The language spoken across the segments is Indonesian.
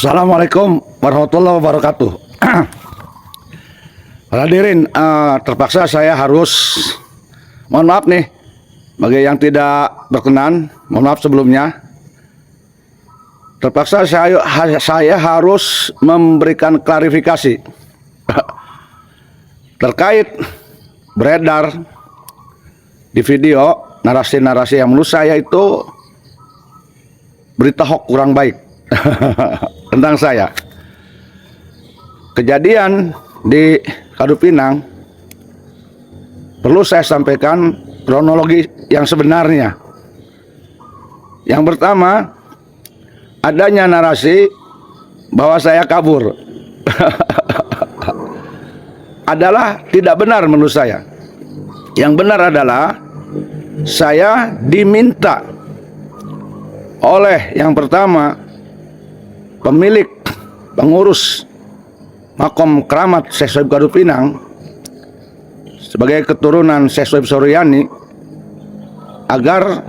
Assalamualaikum warahmatullahi wabarakatuh. Hadirin, terpaksa saya harus mohon maaf nih bagi yang tidak berkenan, mohon maaf sebelumnya. Terpaksa saya harus memberikan klarifikasi terkait beredar di video narasi-narasi yang menurut saya itu berita hoax kurang baik tentang saya. Kejadian di Kadupinang perlu saya sampaikan kronologi yang sebenarnya. Yang pertama, adanya narasi bahwa saya kabur adalah tidak benar menurut saya. Yang benar adalah saya diminta oleh yang pertama pemilik pengurus Makom Keramat Syekh Sohib Kadupinang sebagai keturunan Syekh Sohib Suryani agar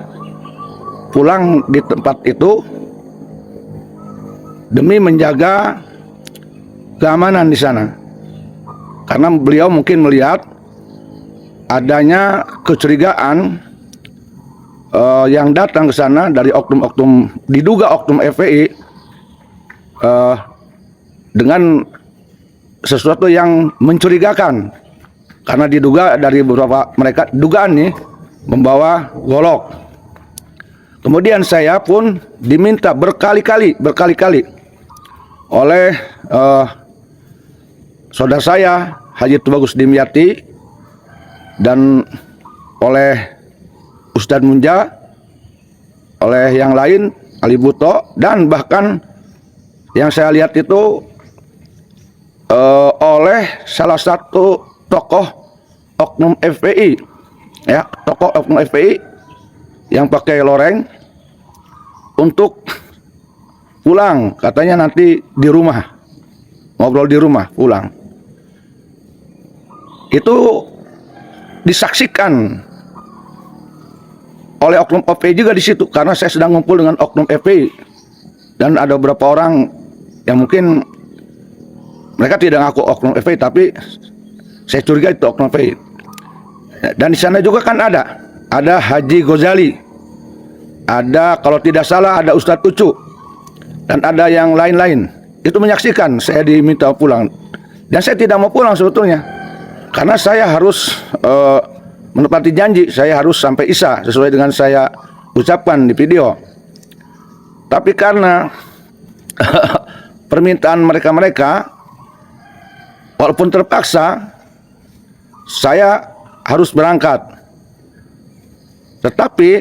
pulang di tempat itu demi menjaga keamanan di sana, karena beliau mungkin melihat adanya kecurigaan yang datang ke sana dari oknum-oknum, diduga oknum FPI dengan sesuatu yang mencurigakan, karena diduga dari beberapa mereka dugaan nih membawa golok. Kemudian saya pun diminta berkali-kali oleh saudara saya Haji Tubagus Dimyati dan oleh Ustadz Munja, oleh yang lain Ali Buto, dan bahkan yang saya lihat itu oleh salah satu tokoh oknum FPI, ya, tokoh oknum FPI yang pakai loreng untuk pulang, katanya nanti di rumah, ngobrol di rumah, pulang. Itu disaksikan oleh oknum FPI juga di situ, karena saya sedang ngumpul dengan oknum FPI dan ada beberapa orang yang mungkin mereka tidak ngaku oknum FPI, tapi saya curiga itu oknum FPI. Dan di sana juga kan ada Haji Ghazali, ada kalau tidak salah ada Ustadz Ucu, dan ada yang lain-lain. Itu menyaksikan saya diminta pulang, dan saya tidak mau pulang sebetulnya, karena saya harus menepati janji, saya harus sampai Isya sesuai dengan saya ucapkan di video. Tapi karena permintaan mereka, walaupun terpaksa, saya harus berangkat. Tetapi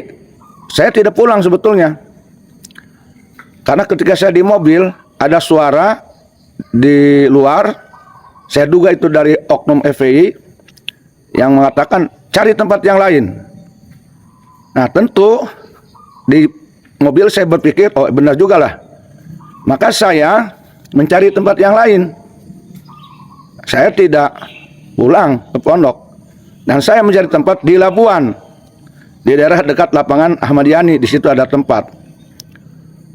saya tidak pulang sebetulnya, karena ketika saya di mobil ada suara di luar, saya duga itu dari oknum FPI yang mengatakan cari tempat yang lain. Nah, tentu di mobil saya berpikir, oh benar juga lah. Maka saya mencari tempat yang lain. Saya tidak pulang ke pondok, dan saya mencari tempat di Labuan, di daerah dekat lapangan Ahmad Yani. Di situ ada tempat.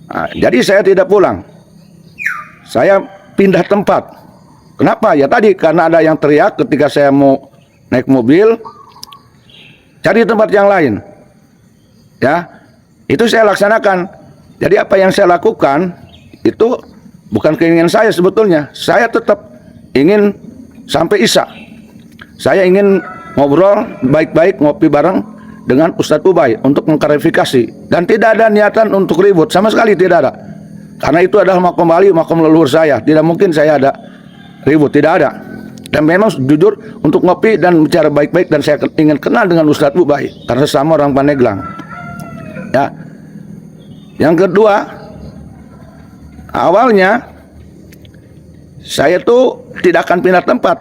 Nah, jadi saya tidak pulang. Saya pindah tempat. Kenapa? Ya tadi karena ada yang teriak ketika saya mau naik mobil, cari tempat yang lain. Ya, itu saya laksanakan. Jadi apa yang saya lakukan itu bukan keinginan saya sebetulnya. Saya tetap ingin sampai Isya. Saya ingin ngobrol baik-baik, ngopi bareng dengan Ustadz Ubay untuk mengklarifikasi, dan tidak ada niatan untuk ribut, sama sekali tidak ada. Karena itu adalah makom wali, makom leluhur saya. Tidak mungkin saya ada ribut, tidak ada. Dan memang jujur untuk ngopi dan bicara baik-baik, dan saya ingin kenal dengan Ustadz Ubay karena sama orang Pandeglang. Ya. Yang kedua, awalnya saya tuh tidak akan pindah tempat,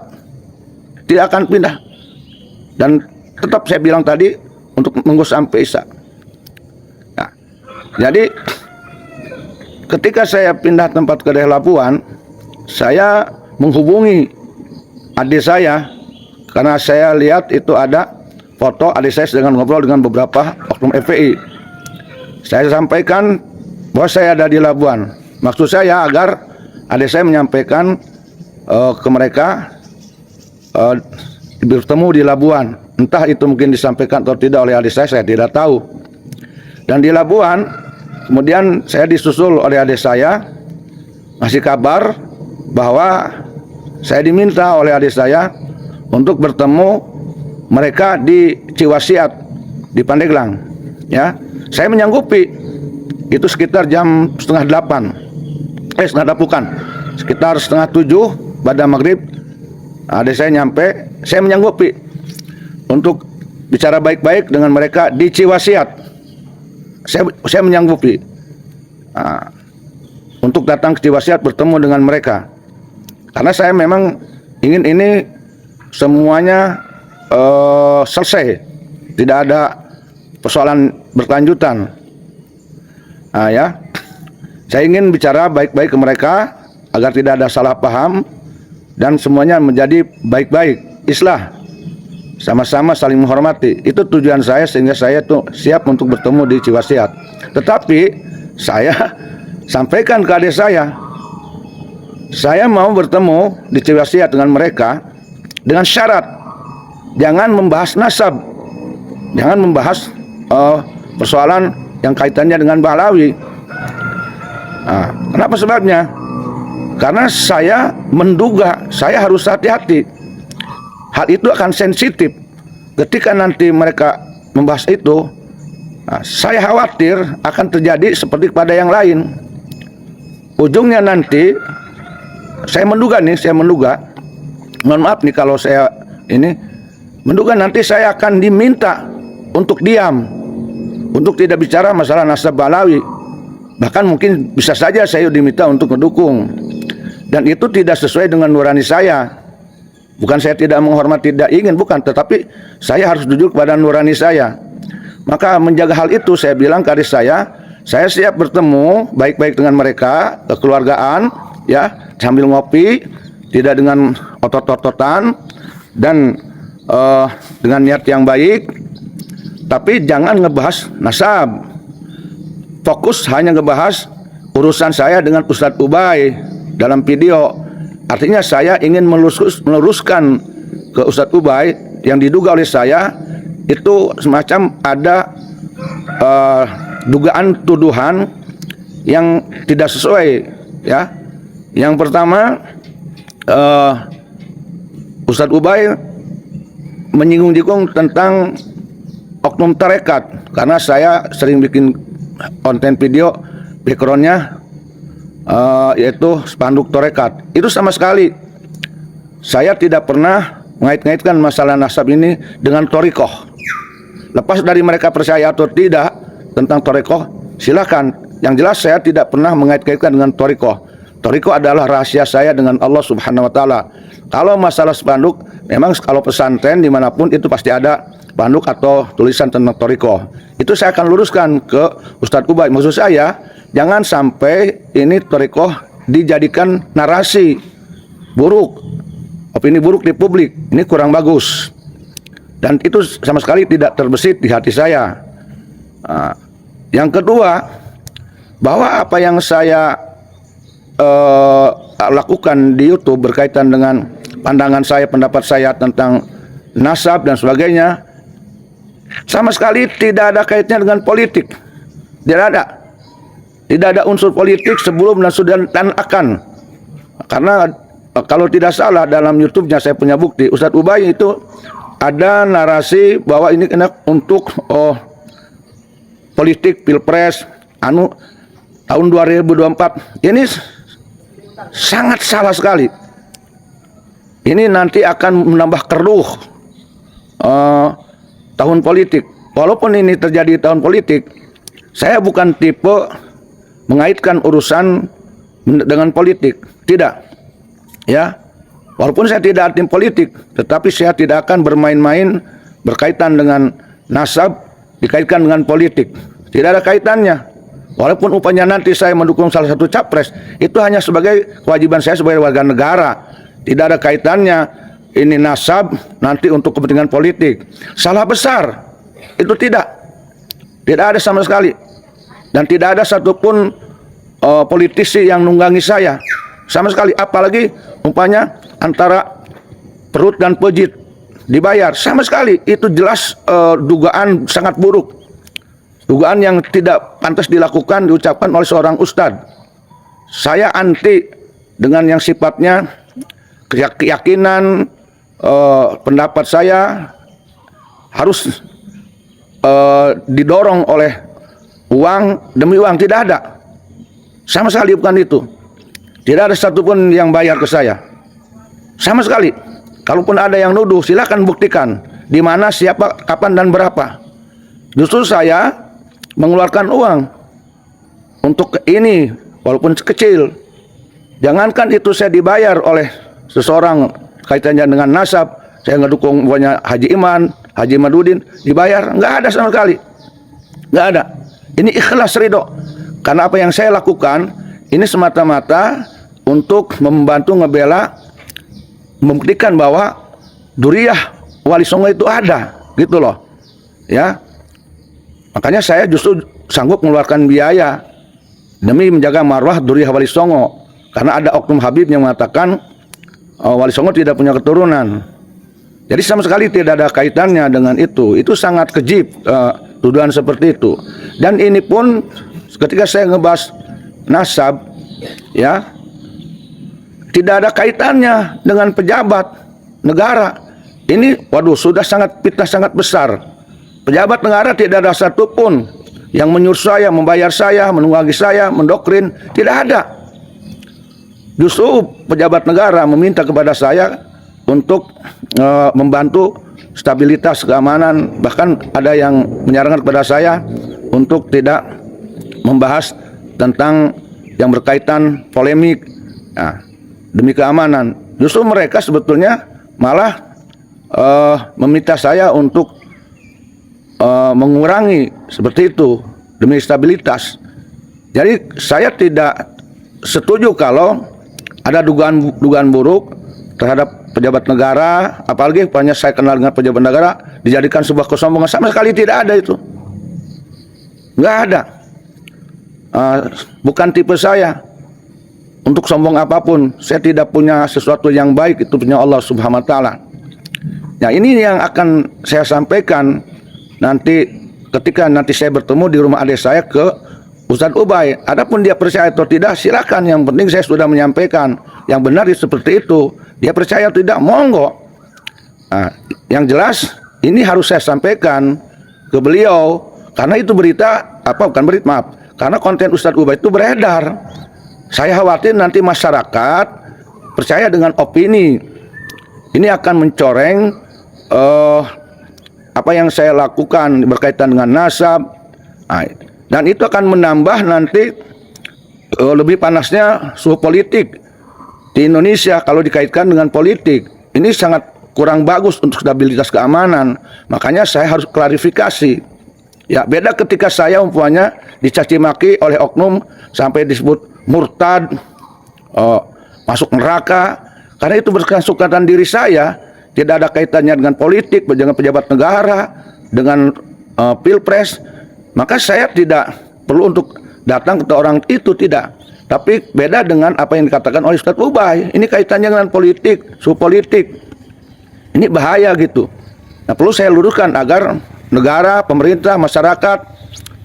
tidak akan pindah, dan tetap saya bilang tadi untuk menunggu sampai Isya. Nah, jadi ketika saya pindah tempat ke daerah Labuan, saya menghubungi adik saya karena saya lihat itu ada foto adik saya sedang ngobrol dengan beberapa oknum FPI. Saya sampaikan bahwa saya ada di Labuan. Maksud saya agar adik saya menyampaikan ke mereka bertemu di Labuan. Entah itu mungkin disampaikan atau tidak oleh adik saya tidak tahu. Dan di Labuan, kemudian saya disusul oleh adik saya, ngasih kabar bahwa saya diminta oleh adik saya untuk bertemu mereka di Ciwasiat, di Pandeglang. Ya, saya menyanggupi. Itu sekitar jam 7:30. Sekitar 6:30 pada maghrib. Adik saya nyampe, saya menyanggupi untuk bicara baik-baik dengan mereka di Ciwasiat. Saya menyanggupi untuk datang ke Ciwasiat bertemu dengan mereka, karena saya memang ingin ini semuanya selesai, tidak ada persoalan berkelanjutan. Ya, saya ingin bicara baik-baik ke mereka agar tidak ada salah paham dan semuanya menjadi baik-baik, islah, sama-sama saling menghormati. Itu tujuan saya, sehingga saya tuh siap untuk bertemu di Ciwasiat. Tetapi saya sampaikan ke adik saya mau bertemu di Ciwasiat dengan mereka dengan syarat jangan membahas nasab, jangan membahas persoalan yang kaitannya dengan Bahlawi. Kenapa sebabnya? Karena saya menduga, saya harus hati-hati. Hal itu akan sensitif. Ketika nanti mereka membahas itu, saya khawatir akan terjadi seperti pada yang lain. Ujungnya nanti, saya menduga, mohon maaf nih kalau saya ini, menduga nanti saya akan diminta untuk diam, untuk tidak bicara masalah nasab Bahlawi. Bahkan mungkin bisa saja saya diminta untuk mendukung. Dan itu tidak sesuai dengan nurani saya. Bukan saya tidak menghormati, tidak ingin, bukan. Tetapi saya harus jujur kepada nurani saya. Maka menjaga hal itu, saya bilang ke adik saya siap bertemu baik-baik dengan mereka, kekeluargaan, ya, sambil ngopi, tidak dengan otot-ototan, dan dengan niat yang baik. Tapi jangan ngebahas nasab. Fokus hanya ngebahas urusan saya dengan Ustadz Ubay dalam video. Artinya saya ingin meluruskan ke Ustadz Ubay yang diduga oleh saya itu semacam ada dugaan tuduhan yang tidak sesuai, ya. Yang pertama, Ustadz Ubay menyinggung-nyinggung tentang oknum tarekat, karena saya sering bikin konten video backgroundnya yaitu spanduk tarekat. Itu sama sekali saya tidak pernah mengait-ngaitkan masalah nasab ini dengan thariqah. Lepas dari mereka percaya atau tidak tentang thariqah, silakan. Yang jelas saya tidak pernah mengait-ngaitkan dengan thariqah. Thariqah adalah rahasia saya dengan Allah Subhanahu wa taala. Kalau masalah spanduk, memang kalau pesantren dimanapun itu pasti ada spanduk atau tulisan tentang thariqah. Itu saya akan luruskan ke Ustadz Ubay. Maksud saya, jangan sampai ini thariqah dijadikan narasi buruk, opini buruk di publik. Ini kurang bagus. Dan itu sama sekali tidak terbesit di hati saya. Yang kedua, bahwa apa yang saya lakukan di YouTube berkaitan dengan pandangan saya, pendapat saya tentang nasab dan sebagainya, sama sekali tidak ada kaitannya dengan politik. Tidak ada unsur politik sebelum dan sudah dan akan. Karena kalau tidak salah dalam YouTube-nya saya punya bukti, Ustadz Ubay itu ada narasi bahwa ini kena untuk politik pilpres tahun 2024. Ini sangat salah sekali. Ini nanti akan menambah keruh tahun politik. Walaupun ini terjadi tahun politik, saya bukan tipe mengaitkan urusan dengan politik. Tidak. Ya. Walaupun saya tidak tim politik, tetapi saya tidak akan bermain-main berkaitan dengan nasab dikaitkan dengan politik. Tidak ada kaitannya. Walaupun upahnya nanti saya mendukung salah satu capres, itu hanya sebagai kewajiban saya sebagai warga negara. Tidak ada kaitannya ini nasab nanti untuk kepentingan politik. Salah besar. Itu tidak. Tidak ada sama sekali. Dan tidak ada satupun politisi yang nunggangi saya sama sekali, apalagi umpamanya antara perut dan pejit dibayar sama sekali. Itu jelas dugaan sangat buruk, dugaan yang tidak pantas dilakukan, diucapkan oleh seorang ustadz. Saya anti dengan yang sifatnya keyakinan, pendapat saya harus didorong oleh uang demi uang. Tidak ada sama sekali, bukan itu. Tidak ada satupun yang bayar ke saya sama sekali. Kalaupun ada yang nuduh, silakan buktikan di mana, siapa, kapan, dan berapa. Justru saya mengeluarkan uang untuk ini, walaupun kecil. Jangankan itu saya dibayar oleh seseorang kaitannya dengan nasab, saya ngedukung punya Haji Iman, Haji Madudin, dibayar, nggak ada sama sekali, nggak ada. Ini ikhlas ridho, karena apa yang saya lakukan ini semata-mata untuk membantu ngebela, membuktikan bahwa Duriyah Wali Songo itu ada, gitu loh, ya. Makanya saya justru sanggup mengeluarkan biaya demi menjaga marwah Duriyah Wali Songo, karena ada oknum Habib yang mengatakan Wali Songo tidak punya keturunan. Jadi sama sekali tidak ada kaitannya dengan itu. Itu sangat keji tuduhan seperti itu. Dan ini pun ketika saya ngebahas nasab, ya, tidak ada kaitannya dengan pejabat negara. Ini, waduh, sudah sangat fitnah sangat besar. Pejabat negara tidak ada satupun yang menyuruh saya, membayar saya, menunggangi saya, mendoktrin, tidak ada. Justru pejabat negara meminta kepada saya untuk membantu stabilitas keamanan. Bahkan ada yang menyarankan kepada saya untuk tidak membahas tentang yang berkaitan polemik, nah, demi keamanan. Justru mereka sebetulnya malah meminta saya untuk mengurangi seperti itu demi stabilitas. Jadi saya tidak setuju kalau ada dugaan buruk terhadap pejabat negara, apalagi banyak saya kenal dengan pejabat negara, dijadikan sebuah kesombongan. Sama sekali tidak ada itu, nggak ada. Bukan tipe saya untuk sombong apapun. Saya tidak punya sesuatu yang baik, itu punya Allah Subhanahu Wa Taala. Nah, ini yang akan saya sampaikan nanti ketika nanti saya bertemu di rumah adik saya ke Ustadz Ubay. Adapun dia percaya atau tidak, silakan. Yang penting saya sudah menyampaikan yang benar seperti itu. Dia percaya atau tidak, monggo. Nah, yang jelas ini harus saya sampaikan ke beliau, karena itu berita bukan berita, maaf, karena konten Ustadz Ubay itu beredar. Saya khawatir nanti masyarakat percaya dengan opini. Ini akan mencoreng apa yang saya lakukan berkaitan dengan nasab. Nah, dan itu akan menambah nanti lebih panasnya suhu politik di Indonesia kalau dikaitkan dengan politik. Ini sangat kurang bagus untuk stabilitas keamanan. Makanya saya harus klarifikasi. Ya, beda ketika saya umpamanya dicaci maki oleh oknum sampai disebut murtad, masuk neraka, karena itu bersangkutan diri saya, tidak ada kaitannya dengan politik, dengan pejabat negara, dengan pilpres. Maka saya tidak perlu untuk datang ke orang itu, tidak. Tapi beda dengan apa yang dikatakan oleh Ustadz Ubay. Ini kaitannya dengan politik, suhu politik. Ini bahaya gitu. Nah, perlu saya luruskan agar negara, pemerintah, masyarakat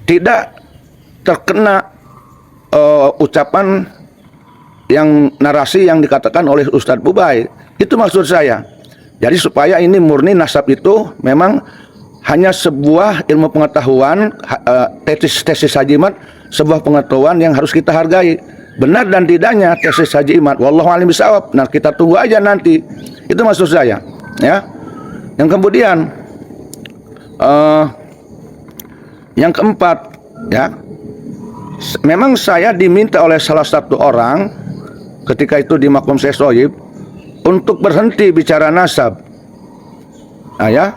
tidak terkena ucapan yang narasi yang dikatakan oleh Ustadz Ubay. Itu maksud saya. Jadi supaya ini murni nasab itu memang hanya sebuah ilmu pengetahuan, tesis Haji Imad, sebuah pengetahuan yang harus kita hargai. Benar dan tidaknya tesis Haji Imad, wallahu a'lam bishawab. Nah, kita tunggu aja nanti. Itu maksud saya, ya. Yang kemudian yang keempat, ya. Memang saya diminta oleh salah satu orang ketika itu di Makom Syekh Sohib untuk berhenti bicara nasab. Nah, ya.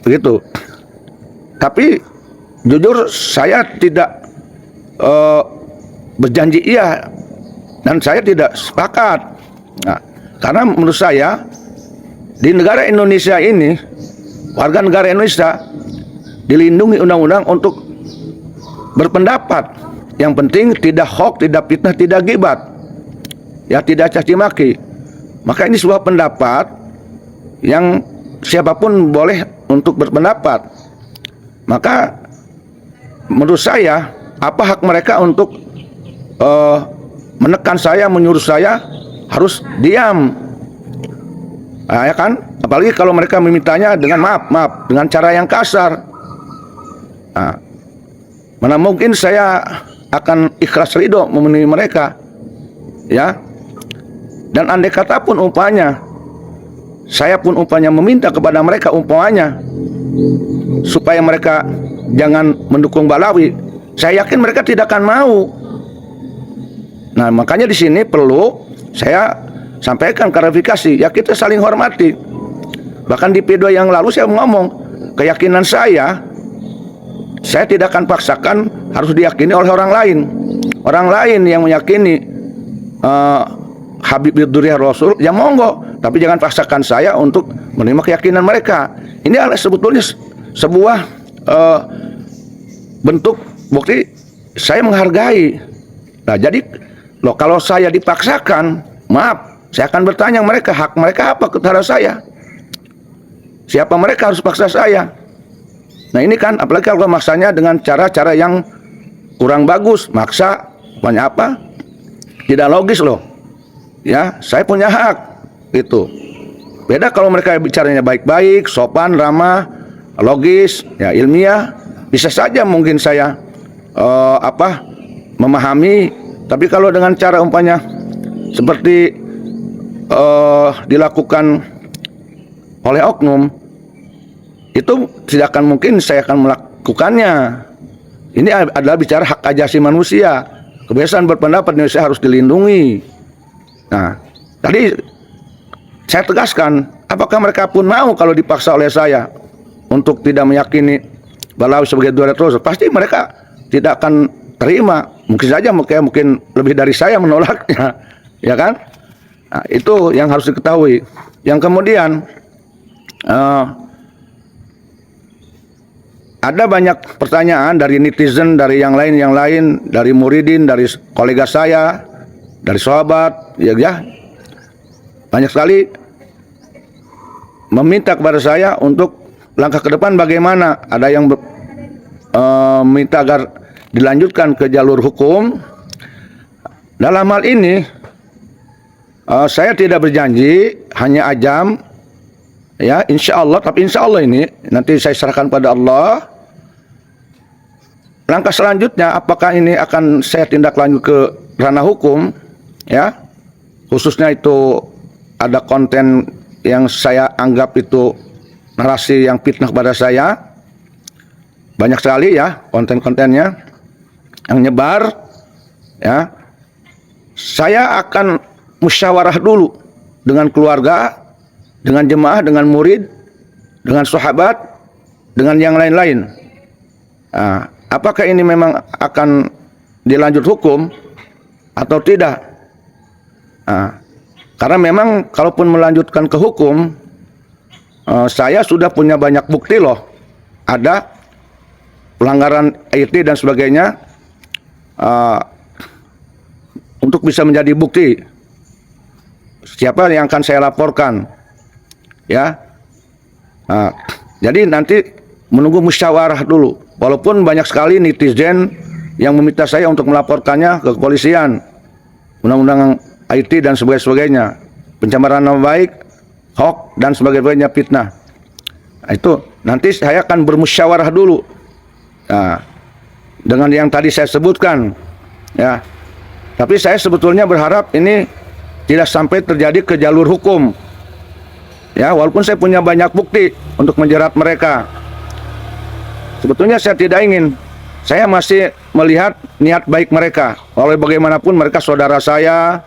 Begitu. Tapi jujur saya tidak berjanji iya, dan saya tidak sepakat. Nah, karena menurut saya di negara Indonesia ini, warga negara Indonesia dilindungi undang-undang untuk berpendapat, Yang penting tidak hoax, tidak fitnah, tidak gibah, ya, tidak caci maki. Maka ini sebuah pendapat yang siapapun boleh untuk berpendapat. Maka menurut saya, apa hak mereka untuk menekan saya, menyuruh saya harus diam? Nah, ya kan? Apalagi kalau mereka memintanya dengan maaf, dengan cara yang kasar. Nah, mana mungkin saya akan ikhlas ridho memenuhi mereka, ya. Dan andai kata pun umpamanya saya pun umpamanya meminta kepada mereka umpamanya supaya mereka jangan mendukung Balawi, saya yakin mereka tidak akan mau. Nah, makanya di sini perlu saya sampaikan klarifikasi, ya, kita saling hormati. Bahkan di video yang lalu saya ngomong, keyakinan saya tidak akan paksakan harus diyakini oleh orang lain. Orang lain yang meyakini Habib Dzurriyyah Rasul, ya monggo, tapi jangan paksakan saya untuk menerima keyakinan mereka. Ini adalah sebetulnya sebuah bentuk bukti saya menghargai. Nah, jadi kalau saya dipaksakan, maaf, saya akan bertanya mereka, hak mereka apa kepada saya? Siapa mereka harus paksa saya? Nah, ini kan apalagi kalau maksanya dengan cara-cara yang kurang bagus, maksa, banyak apa? Tidak logis loh. Ya, saya punya hak itu. Beda kalau mereka bicaranya baik-baik, sopan, ramah, logis, ya, ilmiah, bisa saja mungkin saya memahami. Tapi kalau dengan cara umpamanya seperti dilakukan oleh oknum, itu tidak akan mungkin saya akan melakukannya. Ini adalah bicara hak asasi manusia. Kebebasan berpendapat di Indonesia harus dilindungi. Nah, tadi saya tegaskan, apakah mereka pun mau kalau dipaksa oleh saya untuk tidak meyakini Balawi sebagai Dzurriyyah Rasul? Pasti mereka tidak akan terima. Mungkin saja mungkin lebih dari saya menolaknya, ya kan? Nah, itu yang harus diketahui. Yang kemudian ada banyak pertanyaan dari netizen, dari yang lain, dari muridin, dari kolega saya, dari sahabat, ya, banyak sekali meminta kepada saya untuk langkah ke depan bagaimana. Ada yang minta agar dilanjutkan ke jalur hukum. Dalam hal ini saya tidak berjanji, hanya ajam, ya, insya Allah. Tapi insya Allah ini nanti saya serahkan pada Allah. Langkah selanjutnya, apakah ini akan saya tindak lanjut ke ranah hukum, ya, khususnya itu ada konten yang saya anggap itu narasi yang fitnah kepada saya, banyak sekali, ya, konten-kontennya yang nyebar, ya. Saya akan musyawarah dulu dengan keluarga, dengan jemaah, dengan murid, dengan sahabat, dengan yang lain-lain. Nah, apakah ini memang akan dilanjut hukum atau tidak? Nah, karena memang kalaupun melanjutkan ke hukum, saya sudah punya banyak bukti loh. Ada pelanggaran IT dan sebagainya, untuk bisa menjadi bukti. Siapa yang akan saya laporkan, ya? Nah, jadi nanti menunggu musyawarah dulu. Walaupun banyak sekali netizen yang meminta saya untuk melaporkannya ke kepolisian, undang-undang IT dan sebagainya, pencemaran nama baik, hoax dan sebagainya, fitnah. Nah, itu nanti saya akan bermusyawarah dulu. Nah, dengan yang tadi saya sebutkan, ya. Tapi saya sebetulnya berharap ini tidak sampai terjadi ke jalur hukum, ya. Walaupun saya punya banyak bukti untuk menjerat mereka. Sebetulnya saya tidak ingin. Saya masih melihat niat baik mereka. Walau bagaimanapun mereka saudara saya,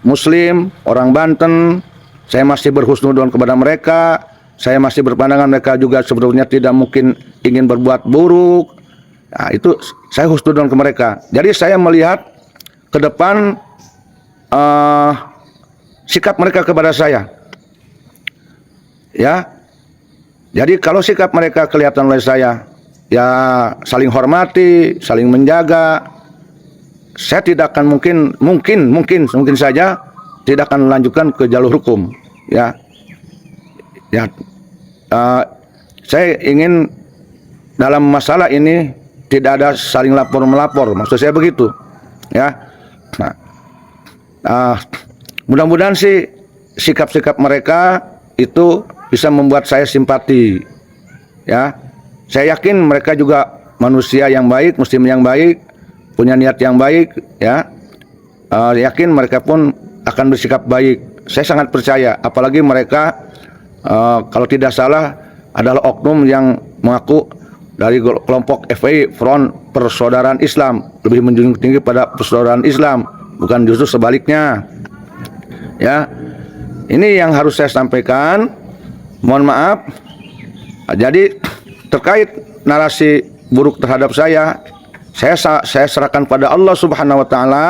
Muslim, orang Banten. Saya masih berhusnuzon kepada mereka. Saya masih berpandangan mereka juga sebetulnya tidak mungkin ingin berbuat buruk. Nah, itu saya husnuzon ke mereka. Jadi saya melihat ke depan sikap mereka kepada saya, ya. Jadi kalau sikap mereka kelihatan oleh saya, ya, saling hormati, saling menjaga, saya tidak akan mungkin saja tidak akan melanjutkan ke jalur hukum, ya. Saya ingin dalam masalah ini tidak ada saling lapor melapor, maksud saya begitu, ya. Mudah-mudahan sih sikap-sikap mereka itu bisa membuat saya simpati, ya. Saya yakin mereka juga manusia yang baik, muslim yang baik, punya niat yang baik, ya. Yakin mereka pun akan bersikap baik. Saya sangat percaya, apalagi mereka kalau tidak salah adalah oknum yang mengaku dari kelompok FPI, Front Persaudaraan Islam, lebih menjunjung tinggi pada persaudaraan Islam, bukan justru sebaliknya. Ya, ini yang harus saya sampaikan. Mohon maaf. Jadi terkait narasi buruk terhadap saya serahkan pada Allah Subhanahu wa taala.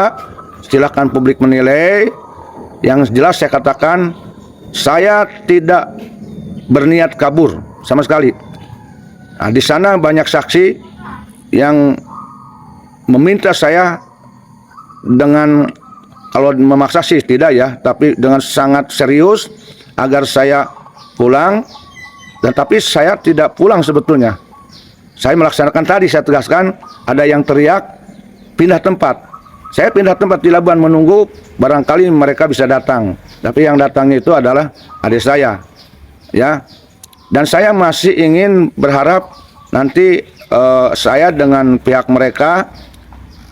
Silakan publik menilai. Yang jelas saya katakan, saya tidak berniat kabur sama sekali. Nah, di sana banyak saksi yang meminta saya dengan, kalau memaksa sih tidak ya, tapi dengan sangat serius agar saya pulang. Dan tapi saya tidak pulang sebetulnya. Saya melaksanakan tadi, saya tegaskan, ada yang teriak pindah tempat. Saya pindah tempat di Labuan menunggu barangkali mereka bisa datang. Tapi yang datangnya itu adalah adik saya, ya. Dan saya masih ingin berharap nanti saya dengan pihak mereka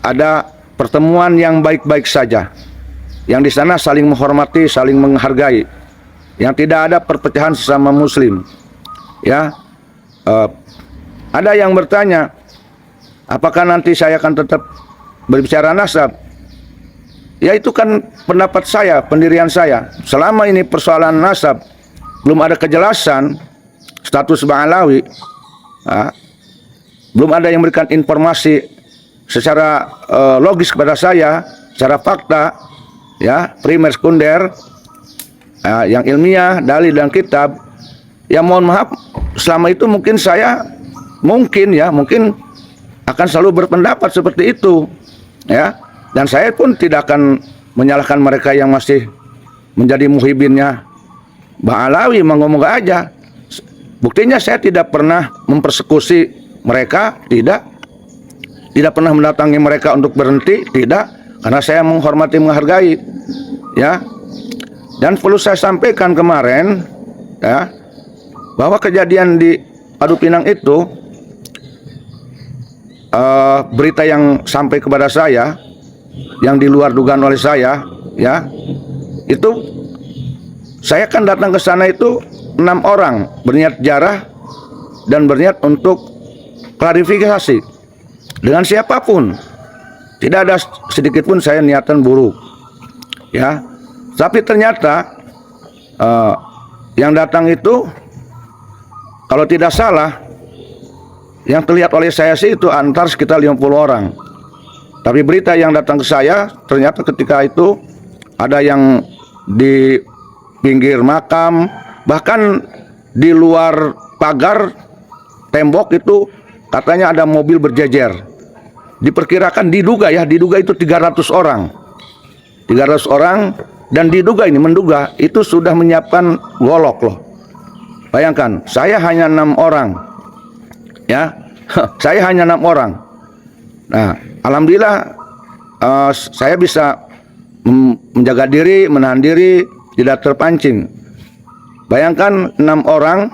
ada pertemuan yang baik-baik saja, yang di sana saling menghormati, saling menghargai, yang tidak ada perpecahan sesama Muslim, ya. Ada yang bertanya, apakah nanti saya akan tetap berbicara nasab? Ya, itu kan pendapat saya, pendirian saya. Selama ini persoalan nasab belum ada kejelasan status Bang Alawi, belum ada yang memberikan informasi secara logis kepada saya, secara fakta, ya, primer sekunder, yang ilmiah, dalil dan kitab. Ya mohon maaf, selama itu mungkin saya mungkin akan selalu berpendapat seperti itu, ya. Dan saya pun tidak akan menyalahkan mereka yang masih menjadi muhibinnya Bang Alawi, ngomong aja. Buktinya saya tidak pernah mempersekusi mereka, tidak pernah mendatangi mereka untuk berhenti, tidak, karena saya menghormati, menghargai, ya. Dan perlu saya sampaikan kemarin, ya, bahwa kejadian di Adu Pinang itu, berita yang sampai kepada saya, yang di luar dugaan oleh saya, ya, itu saya kan datang ke sana itu 6 orang berniat jarah dan berniat untuk klarifikasi dengan siapapun. Tidak ada sedikit pun saya niatan buruk, ya. Tapi ternyata yang datang itu, kalau tidak salah, yang terlihat oleh saya sih itu antar sekitar 50 orang. Tapi berita yang datang ke saya, ternyata ketika itu ada yang di pinggir makam, bahkan di luar pagar tembok itu katanya ada mobil berjejer. Diperkirakan, diduga itu 300 orang. 300 orang, dan menduga itu sudah menyiapkan golok loh. Bayangkan, saya hanya 6 orang, ya. Saya hanya 6 orang. Nah, alhamdulillah saya bisa menjaga diri, menahan diri, tidak terpancing. Bayangkan 6 orang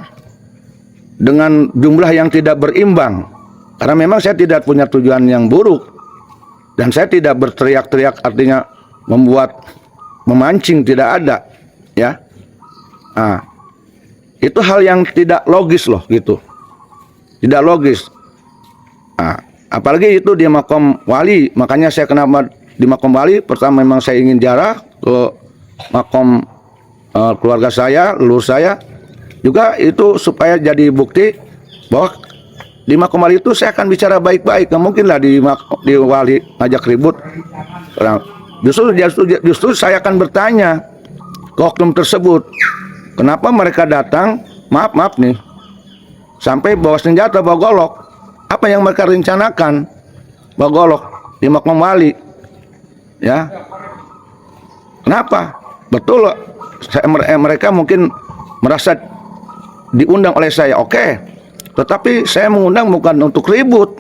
dengan jumlah yang tidak berimbang. Karena memang saya tidak punya tujuan yang buruk. Dan saya tidak berteriak-teriak, artinya memancing, tidak ada, ya. Nah, itu hal yang tidak logis loh, gitu. Tidak logis. Nah, apalagi itu di makom wali. Makanya saya kenapa di makom wali, pertama memang saya ingin jarah ke makom keluarga saya, leluhur saya, juga itu supaya jadi bukti bahwa di makom wali itu saya akan bicara baik-baik. Nggak mungkin lah di wali ngajak ribut. Nah, justru saya akan bertanya ke oknum tersebut, kenapa mereka datang, maaf nih, sampai bawa senjata, bawa golok. Apa yang mereka rencanakan? Bawa golok di makom wali. Ya, kenapa? Betul, mereka mungkin merasa diundang oleh saya, oke. Tetapi saya mengundang bukan untuk ribut.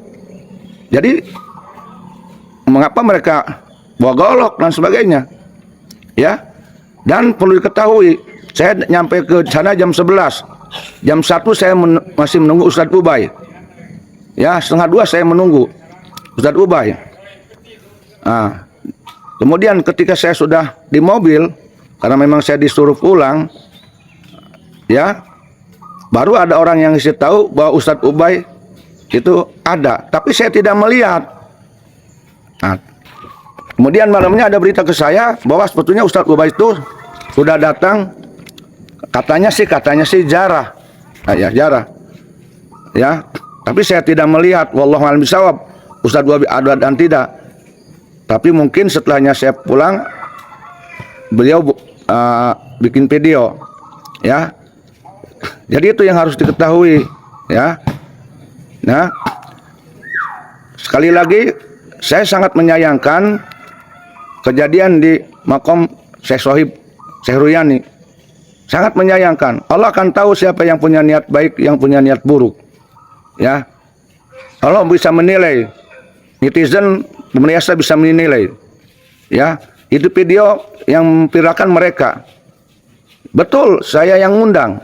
Jadi mengapa mereka bawa golok dan sebagainya? Ya, dan perlu diketahui, saya nyampe ke sana jam 11. Jam 1 saya masih menunggu Ustadz Ubay. Ya, setengah 2 saya menunggu Ustadz Ubay. Nah, kemudian ketika saya sudah di mobil, karena memang saya disuruh pulang, ya, baru ada orang yang ngasih tahu bahwa Ustadz Ubay itu ada, tapi saya tidak melihat. Nah, kemudian malamnya ada berita ke saya bahwa sebetulnya Ustadz Ubay itu sudah datang, katanya sih jarah, ya jarah, ya. Tapi saya tidak melihat, wallahu a'lam bishawab, Ustadz Ubay ada dan tidak. Tapi mungkin setelahnya saya pulang, beliau bikin video, ya. Jadi itu yang harus diketahui, ya. Nah, sekali lagi saya sangat menyayangkan kejadian di makom Syekh Sohib Syekh Ruyani. Sangat menyayangkan. Allah akan tahu siapa yang punya niat baik, yang punya niat buruk. Ya, Allah bisa menilai. Netizen pemirsa bisa menilai. Ya, itu video yang memviralkan mereka. Betul, saya yang undang.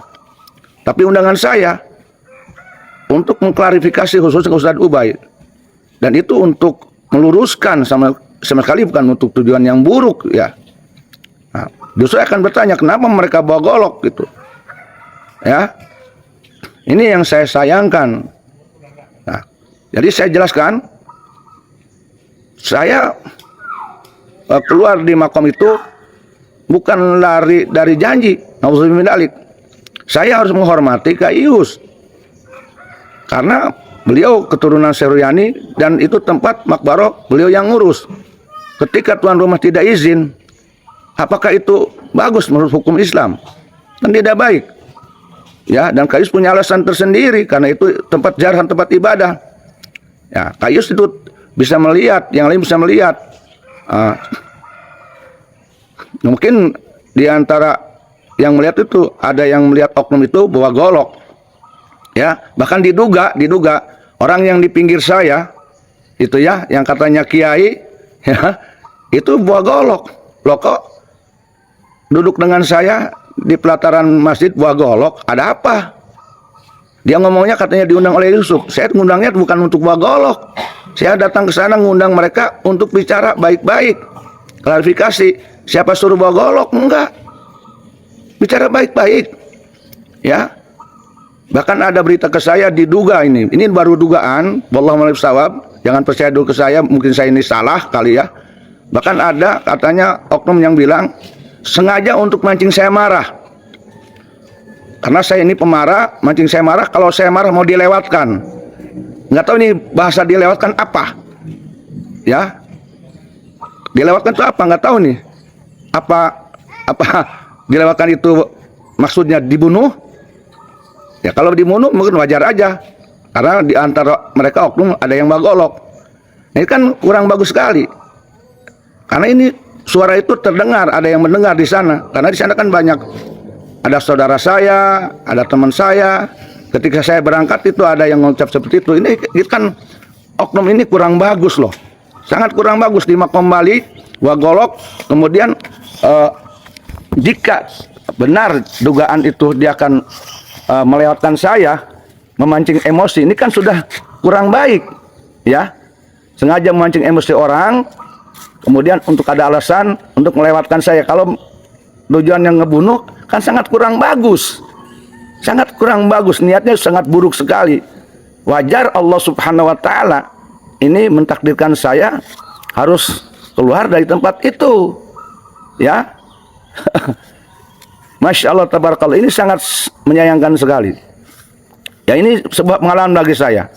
Tapi undangan saya untuk mengklarifikasi khususnya Ustadz Ubay. Dan itu untuk meluruskan sama sekali bukan untuk tujuan yang buruk, ya. Nah, justru akan bertanya kenapa mereka bawa golok gitu. Ya. Ini yang saya sayangkan. Nah, jadi saya jelaskan, saya keluar di makom itu bukan lari dari janji. Nauzubillah min dzalik. Saya harus menghormati Kak Ius karena beliau keturunan Syekh Ruyani dan itu tempat makbaroh beliau yang ngurus. Ketika tuan rumah tidak izin, apakah itu bagus menurut hukum Islam? Kan tidak baik. Ya, dan Kak Ius punya alasan tersendiri karena itu tempat ziarah, tempat ibadah. Ya, Kak Ius itu bisa melihat, yang lain bisa melihat. Mungkin di antara yang melihat itu ada yang melihat oknum itu bawa golok. Ya, bahkan diduga orang yang di pinggir saya itu ya, yang katanya kiai, ya, itu bawa golok. Loh kok duduk dengan saya di pelataran masjid bawa golok, ada apa? Dia ngomongnya katanya diundang oleh Yusuf. Saya ngundangnya bukan untuk bawa golok. Saya datang ke sana ngundang mereka untuk bicara baik-baik. Klarifikasi, siapa suruh bawa golok? Enggak. Bicara baik-baik. Ya. Bahkan ada berita ke saya diduga ini. Ini baru dugaan, wallahu a'lam bishawab. Jangan percaya dulu ke saya, mungkin saya ini salah kali ya. Bahkan ada katanya oknum yang bilang sengaja untuk mancing saya marah. Karena saya ini pemarah, mancing saya marah, kalau saya marah mau dilewatkan. Nggak tahu ini bahasa dilewatkan apa. Ya. Dilewatkan itu apa? Nggak tahu nih. Apa dilewatkan itu maksudnya dibunuh? Ya kalau dibunuh mungkin wajar aja. Karena di antara mereka oknum ada yang bawa golok. Ini kan kurang bagus sekali. Karena ini suara itu terdengar, ada yang mendengar di sana. Karena di sana kan banyak, ada saudara saya, ada teman saya. Ketika saya berangkat itu ada yang mengucap seperti itu. Ini kan oknum ini kurang bagus loh. Sangat kurang bagus di makom Bali, bawa golok. Kemudian jika benar dugaan itu dia akan melewatkan saya, memancing emosi, ini kan sudah kurang baik, ya. Sengaja memancing emosi orang, kemudian untuk ada alasan untuk melewatkan saya. Kalau tujuan yang ngebunuh kan sangat kurang bagus, sangat kurang bagus, niatnya sangat buruk sekali. Wajar Allah Subhanahu Wa Taala ini mentakdirkan saya harus keluar dari tempat itu, ya. Masya Allah tabarakallah, ini sangat menyayangkan sekali. Ya, ini sebuah pengalaman bagi saya.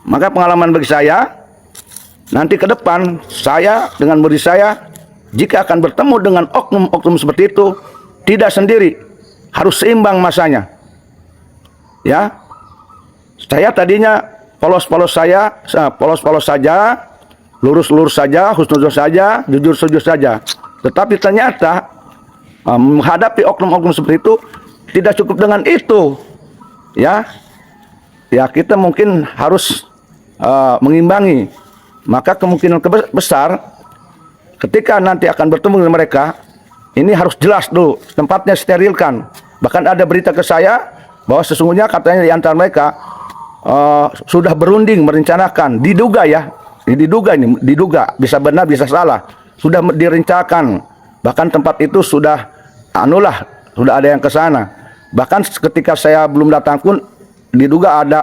Maka pengalaman bagi saya, nanti ke depan saya dengan murid saya, jika akan bertemu dengan oknum-oknum seperti itu, tidak sendiri, harus seimbang masanya. Ya, saya tadinya polos-polos saja, lurus-lurus saja, husnuzon saja, jujur saja. Tetapi ternyata menghadapi oknum-oknum seperti itu tidak cukup dengan itu. Ya, kita mungkin harus mengimbangi. Maka kemungkinan besar ketika nanti akan bertemu dengan mereka, ini harus jelas dulu, tempatnya sterilkan. Bahkan ada berita ke saya bahwa sesungguhnya katanya di antara mereka sudah berunding merencanakan, diduga bisa benar bisa salah, sudah direncanakan, bahkan tempat itu sudah sudah ada yang ke sana. Bahkan ketika saya belum datang pun diduga ada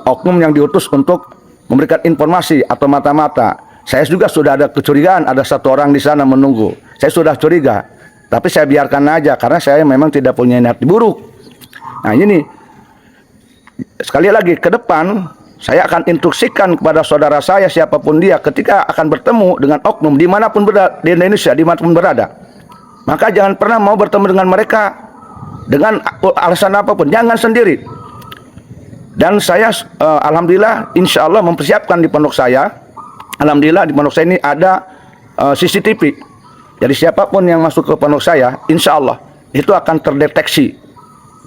oknum yang diutus untuk memberikan informasi atau mata-mata. Saya juga sudah ada kecurigaan, ada satu orang di sana menunggu. Saya sudah curiga, tapi saya biarkan aja karena saya memang tidak punya niat buruk. Nah ini sekali lagi ke depan saya akan instruksikan kepada saudara saya siapapun dia ketika akan bertemu dengan oknum dimanapun berada di Indonesia, dimanapun berada, maka jangan pernah mau bertemu dengan mereka dengan alasan apapun, jangan sendiri. Dan saya alhamdulillah insya Allah mempersiapkan di pondok saya, alhamdulillah di pondok saya ini ada CCTV. Jadi siapapun yang masuk ke pondok saya insya Allah itu akan terdeteksi.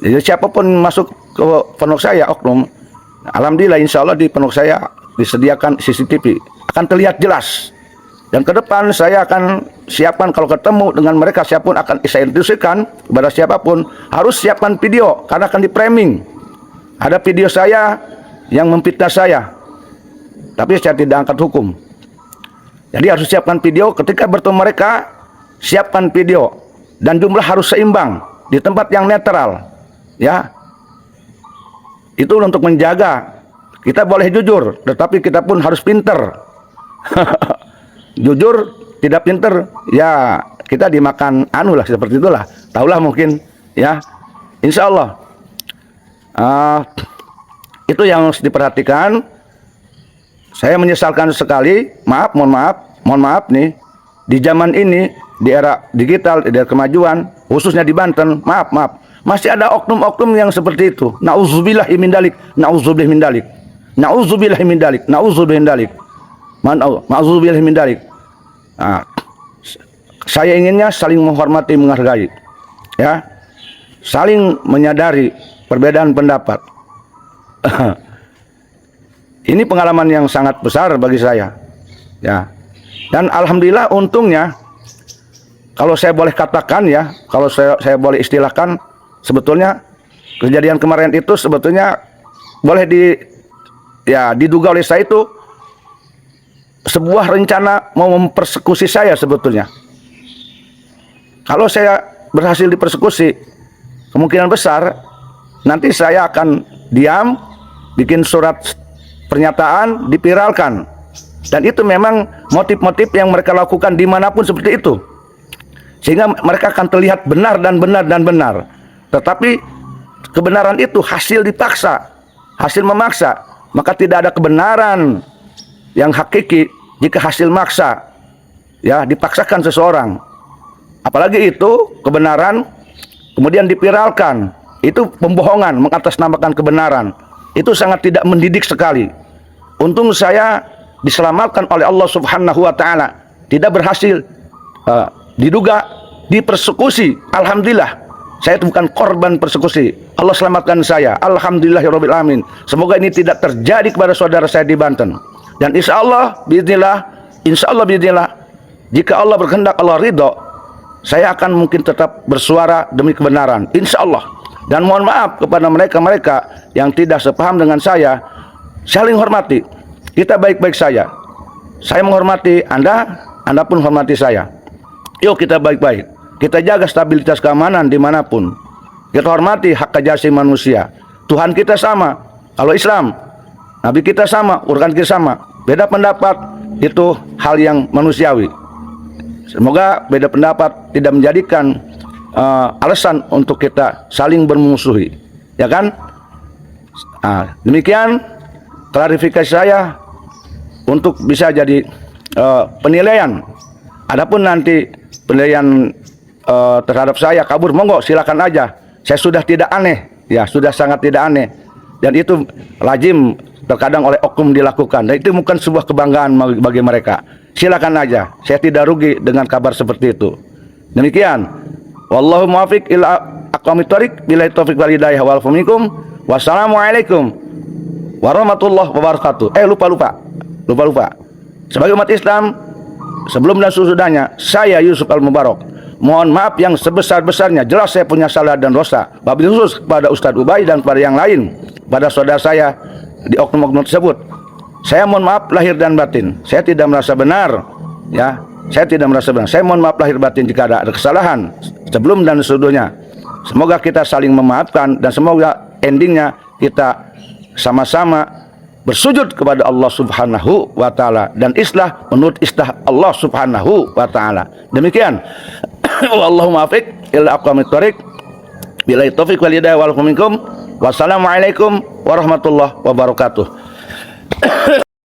Jadi siapapun masuk ke pondok saya oknum, alhamdulillah insya Allah di pondok saya disediakan CCTV, akan terlihat jelas. Dan ke depan saya akan siapkan kalau ketemu dengan mereka siapapun akan saya instruksikan kepada siapapun harus siapkan video karena akan di framing. Ada video saya yang memfitnah saya, tapi saya tidak angkat hukum. Jadi harus siapkan video ketika bertemu mereka, siapkan video dan jumlah harus seimbang di tempat yang netral. Ya, itu untuk menjaga. Kita boleh jujur, tetapi kita pun harus pinter. Jujur tidak pinter, ya kita dimakan anu lah, seperti itulah. Taulah mungkin, ya. Insya Allah itu yang harus diperhatikan. Saya menyesalkan sekali, mohon maaf nih, di zaman ini, di era digital, di era kemajuan, khususnya di Banten, maaf, masih ada oknum-oknum yang seperti itu. Nauzubillahi min dalik, nauzubillahi min dalik, nauzubillahi min dalik, nauzubillahi min dalik, nauzubillahi min dalik. Nah, saya inginnya saling menghormati, menghargai, ya, saling menyadari perbedaan pendapat. Ini pengalaman yang sangat besar bagi saya, ya. Dan alhamdulillah untungnya, kalau saya boleh katakan ya, kalau saya boleh istilahkan, sebetulnya kejadian kemarin itu sebetulnya boleh diduga oleh saya itu sebuah rencana mau mempersekusi saya sebetulnya. Kalau saya berhasil dipersekusi, kemungkinan besar nanti saya akan diam, bikin surat pernyataan, dipiralkan. Dan itu memang motif-motif yang mereka lakukan dimanapun seperti itu, sehingga mereka akan terlihat benar dan benar. Tetapi kebenaran itu hasil dipaksa, hasil memaksa, maka tidak ada kebenaran yang hakiki jika hasil maksa, ya, dipaksakan seseorang. Apalagi itu kebenaran kemudian dipiralkan, itu pembohongan, mengatasnamakan kebenaran. Itu sangat tidak mendidik sekali. Untung saya diselamatkan oleh Allah Subhanahu wa Ta'ala, tidak berhasil diduga dipersekusi. Alhamdulillah, saya itu bukan korban persekusi. Allah selamatkan saya. Alhamdulillahirabbil alamin. Semoga ini tidak terjadi kepada saudara saya di Banten. Dan insya Allah biiznillah, jika Allah berkehendak, Allah ridho, saya akan mungkin tetap bersuara demi kebenaran, insya Allah. Dan mohon maaf kepada mereka yang tidak sepaham dengan saya, saling hormati. Kita baik-baik saja. Saya menghormati Anda, Anda pun hormati saya. Yuk kita baik-baik. Kita jaga stabilitas keamanan dimanapun. Kita hormati hak asasi manusia. Tuhan kita sama. Kalau Islam, Nabi kita sama, urutan kita sama. Beda pendapat itu hal yang manusiawi. Semoga beda pendapat tidak menjadikan alasan untuk kita saling bermusuhi, ya kan? Demikian klarifikasi saya untuk bisa jadi penilaian. Adapun nanti penilaian terhadap saya kabur, monggo silakan aja. Saya sudah tidak aneh, ya sudah sangat tidak aneh. Dan itu lazim terkadang oleh oknum dilakukan, dan itu bukan sebuah kebanggaan bagi mereka. Silakan aja, saya tidak rugi dengan kabar seperti itu. Demikian, wallahu muwaffiq ila aqwamit thoriq, billahi taufiq wal hidayah wal minkum. Wassalamualaikum warahmatullahi wabarakatuh. Lupa. Sebagai umat Islam, sebelum dan sesudahnya, saya Yusuf Al-Mubarak mohon maaf yang sebesar-besarnya. Jelas saya punya salah dan dosa, wabil khusus kepada Ustadz Ubay dan pada yang lain, pada saudara saya di oknum-oknum tersebut. Saya mohon maaf lahir dan batin. Saya tidak merasa benar, ya. Saya tidak merasa benar. Saya mohon maaf lahir batin jika ada kesalahan sebelum dan sesudahnya. Semoga kita saling memaafkan dan semoga endingnya kita sama-sama bersujud kepada Allah Subhanahu wa taala dan islah menurut islah Allah Subhanahu wa taala. Demikian. Wallahu muwaffiq ila aqwamit thoriq. Billahi taufiq wal hidayah wal minkum. Wassalamualaikum warahmatullahi wabarakatuh.